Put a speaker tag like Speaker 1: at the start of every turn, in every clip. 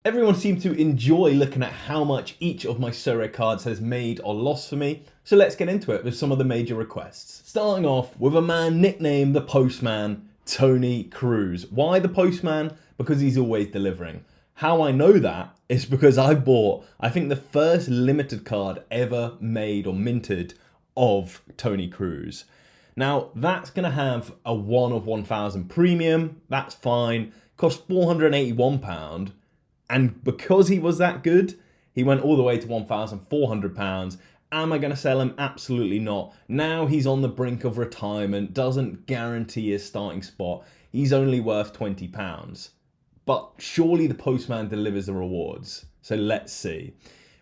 Speaker 1: Everyone seemed to enjoy looking at how much each of my Sorare cards has made or lost for me, so let's get into it with some of the major requests. Starting off with a man nicknamed the Postman, Tony Cruz. Why the Postman? Because he's always delivering. How I know that is because I bought, I think, the first limited card ever made or minted of Tony Cruz. Now, that's going to have a 1 of 1,000 premium. That's fine. Cost £481. And because he was that good, he went all the way to £1,400. Am I going to sell him? Absolutely not. Now he's on the brink of retirement, doesn't guarantee his starting spot. He's only worth £20. But surely the Postman delivers the rewards. So let's see.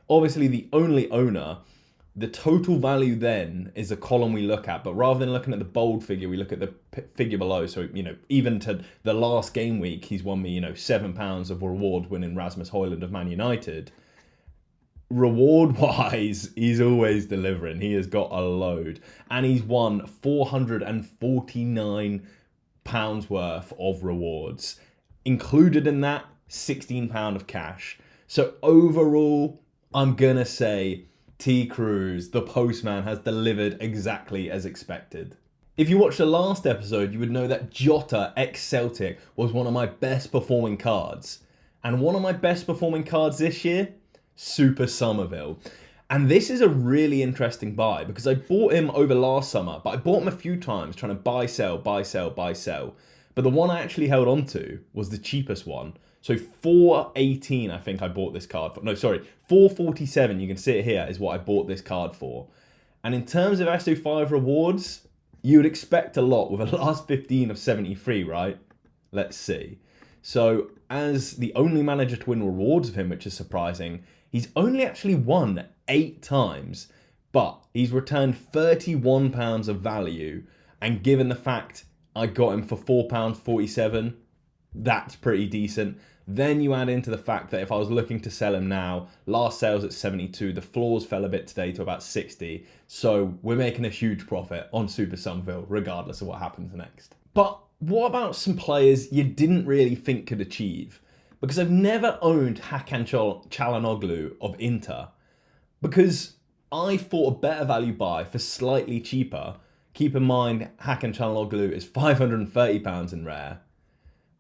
Speaker 1: Obviously, the only owner, the total value then is a column we look at. But rather than looking at the bold figure, we look at the figure below. So, even to the last game week, he's won me, £7 of reward winning Rasmus Højlund of Man United. Reward-wise, he's always delivering. He has got a load. And he's won £449 worth of rewards. Included in that, £16 of cash. So overall, I'm going to say T. Cruz, the Postman, has delivered exactly as expected. If you watched the last episode, you would know that Jota ex-Celtic was one of my best performing cards. And one of my best performing cards this year, Super Somerville. And this is a really interesting buy because I bought him over last summer, but I bought him a few times trying to buy, sell, buy, sell, buy, sell. But the one I actually held on to was the cheapest one. So 418, I think I bought this card for. No, sorry, 447, you can see it here, is what I bought this card for. And in terms of SO5 rewards, you would expect a lot with a last 15 of 73, right? Let's see. So as the only manager to win rewards of him, which is surprising, he's only actually won 8 times, but he's returned £31 of value. And given the fact I got him for £4.47, that's pretty decent. Then you add into the fact that if I was looking to sell him now, last sales at 72, the floors fell a bit today to about 60. So we're making a huge profit on Super Somerville, regardless of what happens next. But what about some players you didn't really think could achieve? Because I've never owned Hacken Çalhanoğlu of Inter. Because I thought a better value buy for slightly cheaper. Keep in mind, Hacken Çalhanoğlu is £530 in rare.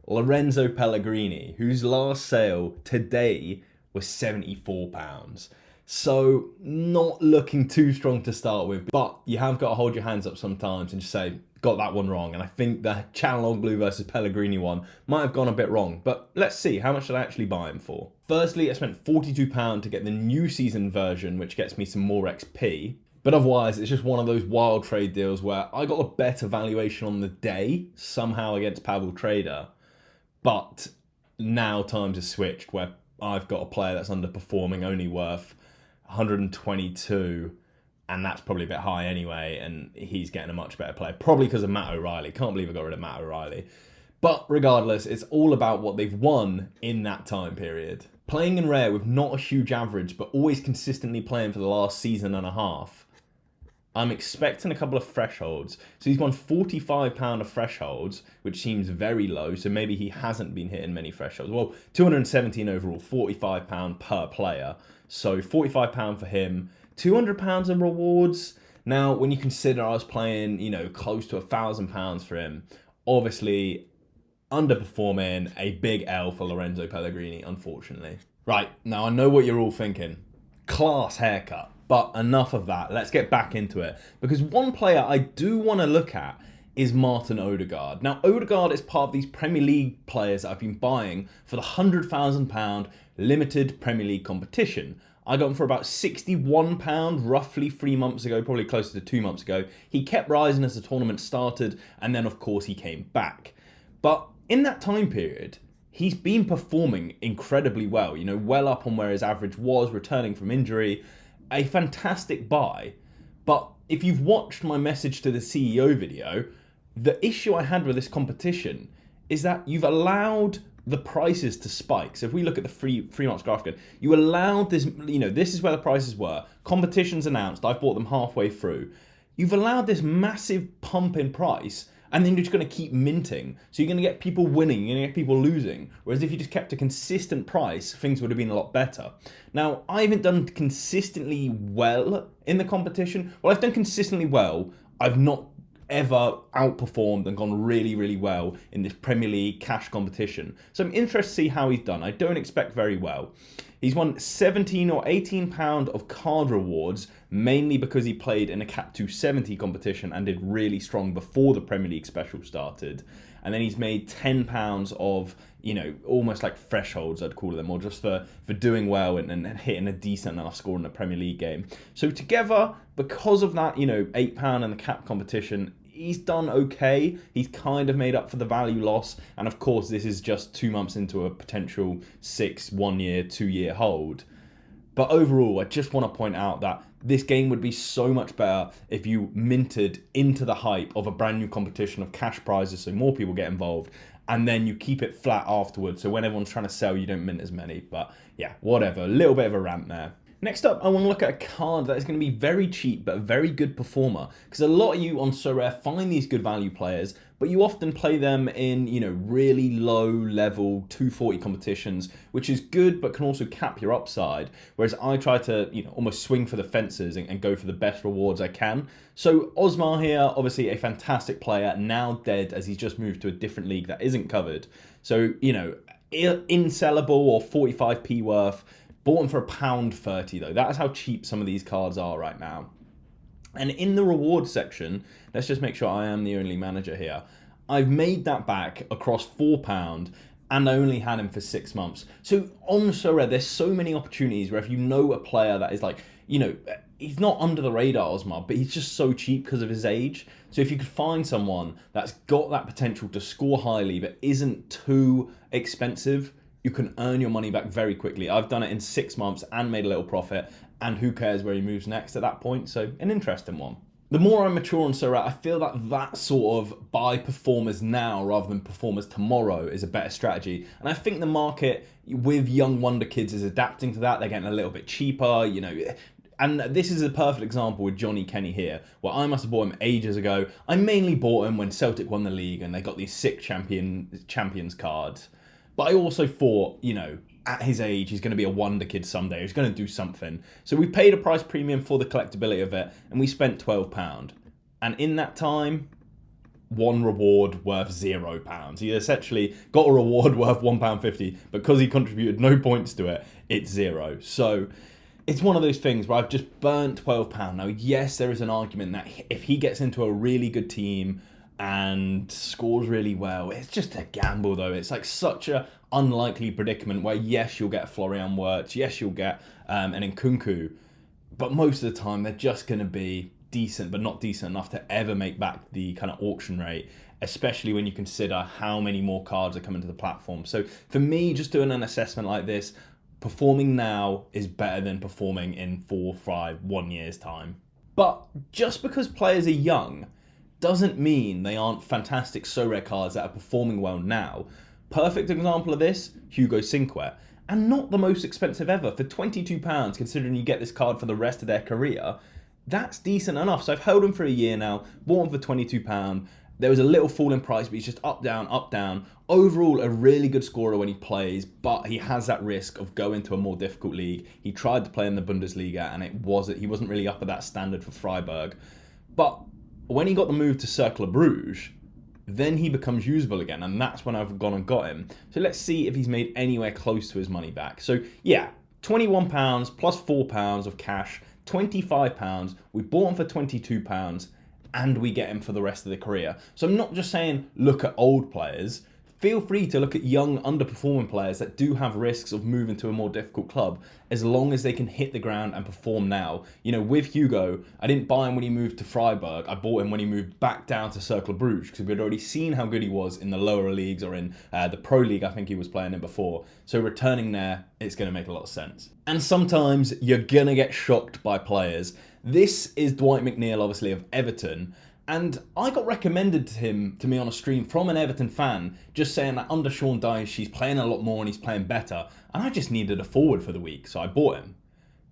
Speaker 1: Lorenzo Pellegrini, whose last sale today was £74. So not looking too strong to start with, but you have got to hold your hands up sometimes and just say, got that one wrong. And I think the Çalhanoğlu versus Pellegrini one might have gone a bit wrong, but let's see, how much did I actually buy him for? Firstly, I spent £42 to get the new season version, which gets me some more XP. But otherwise, it's just one of those wild trade deals where I got a better valuation on the day, somehow against Pavel Trader. But now times have switched where I've got a player that's underperforming, only worth 122, and that's probably a bit high anyway, and he's getting a much better player, probably because of Matt O'Reilly. Can't believe I got rid of Matt O'Reilly. But regardless, it's all about what they've won in that time period. Playing in rare with not a huge average, but always consistently playing for the last season and a half, I'm expecting a couple of thresholds. So he's won £45 of thresholds, which seems very low. So maybe he hasn't been hitting many thresholds. Well, 217 overall, £45 per player. So £45 for him, £200 in rewards. Now, when you consider I was playing, close to £1,000 for him, obviously underperforming, a big L for Lorenzo Pellegrini, unfortunately. Right, now I know what you're all thinking. Class haircut. But enough of that. Let's get back into it. Because one player I do want to look at is Martin Odegaard. Now, Odegaard is part of these Premier League players that I've been buying for the £100,000 limited Premier League competition. I got him for about £61 roughly 3 months ago, probably closer to 2 months ago. He kept rising as the tournament started, and then, of course, he came back. But in that time period, he's been performing incredibly well. Well up on where his average was, returning from injury. A fantastic buy. But if you've watched my message to the CEO video, the issue I had with this competition is that you've allowed the prices to spike. So if we look at the three months graph again, you allowed this, this is where the prices were. Competitions announced, I've bought them halfway through. You've allowed this massive pump in price, And then you're just going to keep minting. So you're going to get people winning, you're going to get people losing. Whereas if you just kept a consistent price, things would have been a lot better. Now, I haven't done consistently well in the competition. Well, I've done consistently well. I've not ever outperformed and gone really, really well in this Premier League cash competition. So I'm interested to see how he's done. I don't expect very well. He's won 17 or 18 pound of card rewards, mainly because he played in a Cap 270 competition and did really strong before the Premier League special started. And then he's made 10 pounds of, you know, almost like thresholds, I'd call them, or just for doing well and hitting a decent enough score in the Premier League game. So together, because of that, you know, £8 in the cap competition, he's done okay. He's kind of made up for the value loss. And of course, this is just 2 months into a potential 1 year, 2 year hold. But overall, I just want to point out that this game would be so much better if you minted into the hype of a brand new competition of cash prizes so more people get involved, and then you keep it flat afterwards. So when everyone's trying to sell, you don't mint as many. But yeah, whatever. A little bit of a rant there. Next up, I want to look at a card that is going to be very cheap, but a very good performer. Because a lot of you on Sorare find these good value players, but you often play them in, you know, really low level 240 competitions, which is good, but can also cap your upside. Whereas I try to, you know, almost swing for the fences and go for the best rewards I can. So Osar here, obviously a fantastic player, now dead as he's just moved to a different league that isn't covered. So, you know, insellable or 45p worth. Bought them for £1.30 though. That is how cheap some of these cards are right now. And in the reward section, let's just make sure I am the only manager here. I've made that back across £4 and I only had him for 6 months. So on Sorare, there's so many opportunities where if you know a player that is like, you know, he's not under the radar, Osar, but he's just so cheap because of his age. So if you could find someone that's got that potential to score highly but isn't too expensive, you can earn your money back very quickly. I've done it in 6 months and made a little profit, and who cares where he moves next at that point? So an interesting one. The more I mature on Sorare, I feel that sort of buy performers now rather than performers tomorrow is a better strategy. And I think the market with young wonder kids is adapting to that. They're getting a little bit cheaper, you know. And this is a perfect example with Johnny Kenny here, where I must have bought him ages ago. I mainly bought him when Celtic won the league and they got these sick champions cards. But I also thought, you know, at his age, he's going to be a wonder kid someday. He's going to do something. So we paid a price premium for the collectability of it, and we spent £12. And in that time, one reward worth £0. He essentially got a reward worth £1.50. Because he contributed no points to it, it's 0. So it's one of those things where I've just burnt £12. Now, yes, there is an argument that if he gets into a really good team and scores really well, it's just a gamble though. It's like such a unlikely predicament where yes, you'll get a Florian Wirtz, yes, you'll get an Nkunku, but most of the time they're just going to be decent, but not decent enough to ever make back the kind of auction rate, especially when you consider how many more cards are coming to the platform. So for me, just doing an assessment like this, performing now is better than performing in 4, 5, 1 year's time. But just because players are young doesn't mean they aren't fantastic Sorare cards that are performing well now. Perfect example of this, Hugo Souquet. And not the most expensive ever. For £22, considering you get this card for the rest of their career, that's decent enough. So I've held him for a year now, bought him for £22. There was a little fall in price, but he's just up, down, up, down. Overall, a really good scorer when he plays, but he has that risk of going to a more difficult league. He tried to play in the Bundesliga, and he wasn't really up at that standard for Freiburg. But when he got the move to Cercle Bruges, then he becomes usable again, and that's when I've gone and got him. So let's see if he's made anywhere close to his money back. So yeah, £21 plus £4 of cash, £25. We bought him for £22, and we get him for the rest of the career. So I'm not just saying look at old players. Feel free to look at young, underperforming players that do have risks of moving to a more difficult club, as long as they can hit the ground and perform now. You know, with Hugo, I didn't buy him when he moved to Freiburg. I bought him when he moved back down to Cercle Bruges, because we'd already seen how good he was in the lower leagues, or in the Pro League I think he was playing in before. So returning there, it's going to make a lot of sense. And sometimes you're going to get shocked by players. This is Dwight McNeil, obviously, of Everton. And I got recommended to me on a stream from an Everton fan, just saying that under Sean Dyche, he's playing a lot more and he's playing better. And I just needed a forward for the week, so I bought him.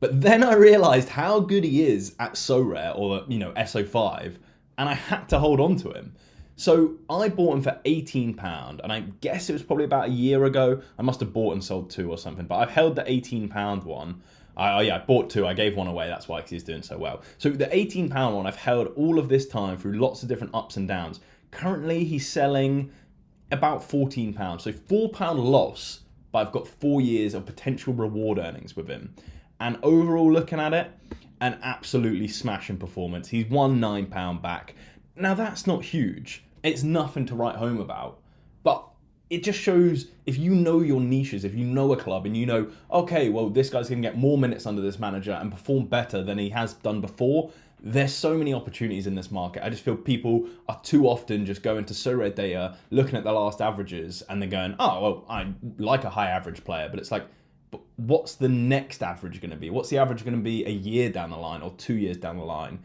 Speaker 1: But then I realised how good he is at Sorare, or, you know, SO5, and I had to hold on to him. So I bought him for £18, and I guess it was probably about a year ago. I must have bought and sold 2 or something, but I've held the £18 one. I bought 2. I gave 1 away. That's why, because he's doing so well. So the £18 one I've held all of this time through lots of different ups and downs. Currently, he's selling about £14. So £4 loss, but I've got 4 years of potential reward earnings with him. And overall, looking at it, an absolutely smashing performance. He's won £9 back. Now, that's not huge. It's nothing to write home about. But it just shows, if you know your niches, if you know a club and you know, okay, well, this guy's going to get more minutes under this manager and perform better than he has done before, there's so many opportunities in this market. I just feel people are too often just going to Sorare data, looking at the last averages, and they're going, oh, well, I like a high average player. But it's like, but what's the next average going to be? What's the average going to be a year down the line or 2 years down the line?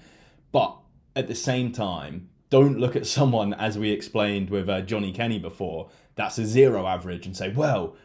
Speaker 1: But at the same time, don't look at someone, as we explained with Johnny Kenny before, that's a 0 average and say, well,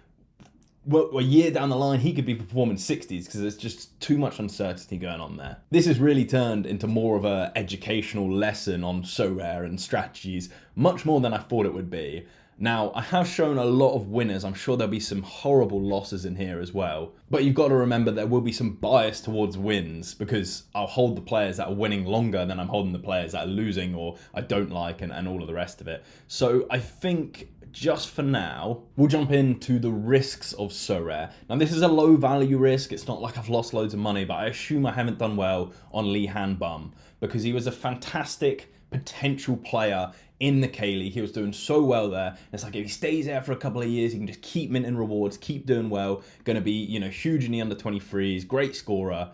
Speaker 1: a year down the line, he could be performing 60s, because there's just too much uncertainty going on there. This has really turned into more of an educational lesson on Sorare and strategies, much more than I thought it would be. Now, I have shown a lot of winners. I'm sure there'll be some horrible losses in here as well. But you've got to remember there will be some bias towards wins, because I'll hold the players that are winning longer than I'm holding the players that are losing or I don't like, and all of the rest of it. So I think just for now, we'll jump into the risks of Sorare. Now, this is a low value risk. It's not like I've lost loads of money, but I assume I haven't done well on Lee Han-bum, because he was a fantastic potential player in the K-League. He was doing so well there. It's like, if he stays there for a couple of years, he can just keep minting rewards, keep doing well, going to be, huge in the under 23s, great scorer.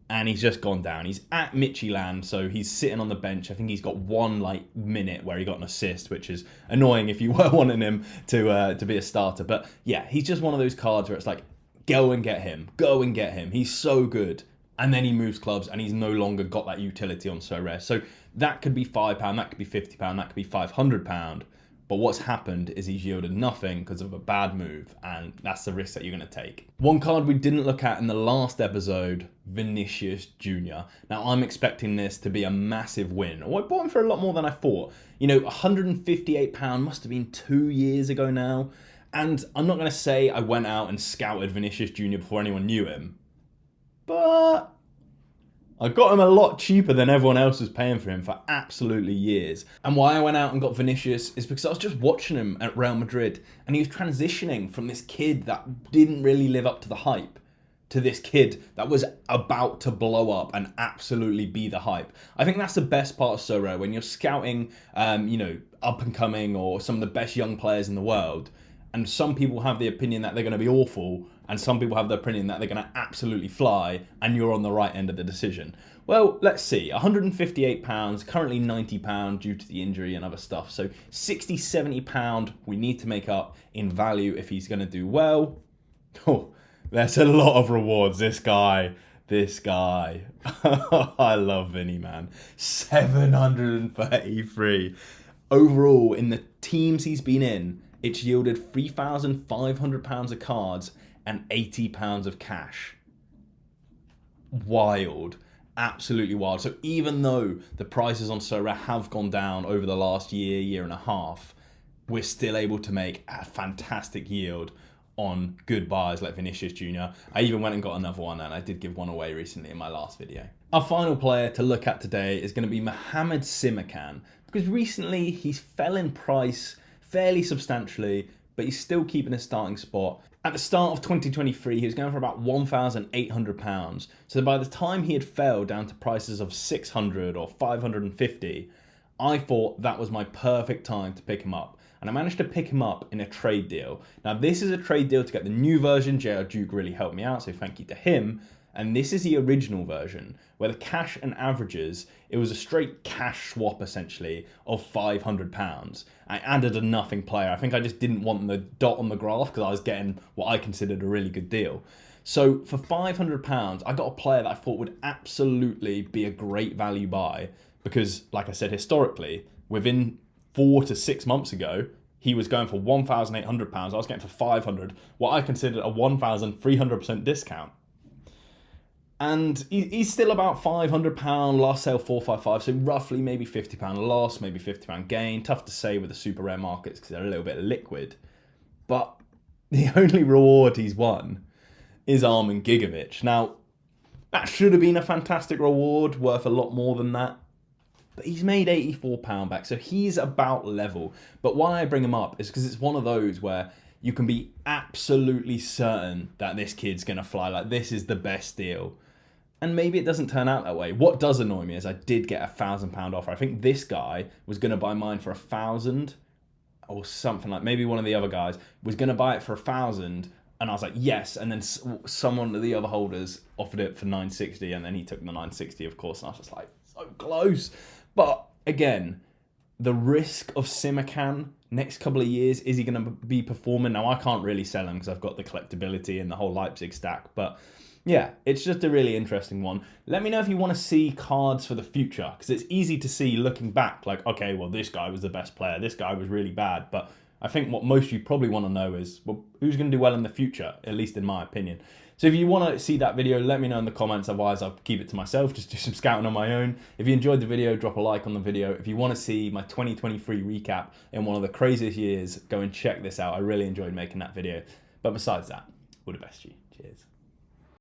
Speaker 1: And he's just gone down. He's at Midtjylland, so he's sitting on the bench. I think he's got 1 minute where he got an assist, which is annoying if you were wanting him to be a starter. But yeah, he's just one of those cards where it's like, go and get him. Go and get him. He's so good. And then he moves clubs and he's no longer got that utility on Sorare. So that could be £5, that could be £50, that could be £500. But what's happened is he's yielded nothing because of a bad move, and that's the risk that you're going to take. One card we didn't look at in the last episode, Vinicius Jr. Now, I'm expecting this to be a massive win. Oh, I bought him for a lot more than I thought. £158 must have been 2 years ago now. And I'm not going to say I went out and scouted Vinicius Jr. before anyone knew him, but I got him a lot cheaper than everyone else was paying for him for absolutely years. And why I went out and got Vinicius is because I was just watching him at Real Madrid, and he was transitioning from this kid that didn't really live up to the hype to this kid that was about to blow up and absolutely be the hype. I think that's the best part of Sorare, when you're scouting, up and coming or some of the best young players in the world. And some people have the opinion that they're going to be awful, and some people have the opinion that they're going to absolutely fly, and you're on the right end of the decision. Well, let's see. £158, currently £90 due to the injury and other stuff. So £60, £70 we need to make up in value if he's going to do well. Oh, there's a lot of rewards. This guy. I love Vinny, man. 733. Overall, in the teams he's been in, it's yielded £3,500 of cards and £80 of cash. Wild. Absolutely wild. So even though the prices on Sorare have gone down over the last year and a half, we're still able to make a fantastic yield on good buys like Vinicius Jr. I even went and got another one, and I did give one away recently in my last video. Our final player to look at today is going to be Mohamed Simakan, because recently he's fell in price fairly substantially, but he's still keeping his starting spot. At the start of 2023, he was going for about £1,800. So by the time he had fell down to prices of 600 or 550, I thought that was my perfect time to pick him up. And I managed to pick him up in a trade deal. Now, this is a trade deal to get the new version. JR Duke really helped me out, so thank you to him. And this is the original version, where the cash and averages, it was a straight cash swap, essentially, of £500. I added a nothing player. I think I just didn't want the dot on the graph because I was getting what I considered a really good deal. So for £500, I got a player that I thought would absolutely be a great value buy, because, like I said, historically, within 4 to 6 months ago, he was going for £1,800. I was getting for £500, what I considered a 1,300% discount. And he's still about £500, last sale 455, so roughly maybe £50 loss, maybe £50 gain. Tough to say with the super rare markets because they're a little bit liquid. But the only reward he's won is Armin Gigovic. Now, that should have been a fantastic reward, worth a lot more than that. But he's made £84 back, so he's about level. But why I bring him up is because it's one of those where you can be absolutely certain that this kid's going to fly. Like, this is the best deal. And maybe it doesn't turn out that way. What does annoy me is I did get £1,000 offer. I think this guy was going to buy mine for 1,000 or something like. Maybe one of the other guys was going to buy it for 1,000, and I was like, yes. And then someone of the other holders offered it for 960, and then he took the 960, of course. And I was just like, so close. But again, the risk of Simakan next couple of years, is he going to be performing? Now, I can't really sell him because I've got the collectability and the whole Leipzig stack, but yeah, it's just a really interesting one. Let me know if you want to see cards for the future, because it's easy to see looking back, like, okay, well, this guy was the best player, this guy was really bad, but I think what most of you probably want to know is, well, who's going to do well in the future, at least in my opinion. So if you want to see that video, let me know in the comments, otherwise I'll keep it to myself, just do some scouting on my own. If you enjoyed the video, drop a like on the video. If you want to see my 2023 recap in one of the craziest years, go and check this out. I really enjoyed making that video. But besides that, all the best to you. Cheers.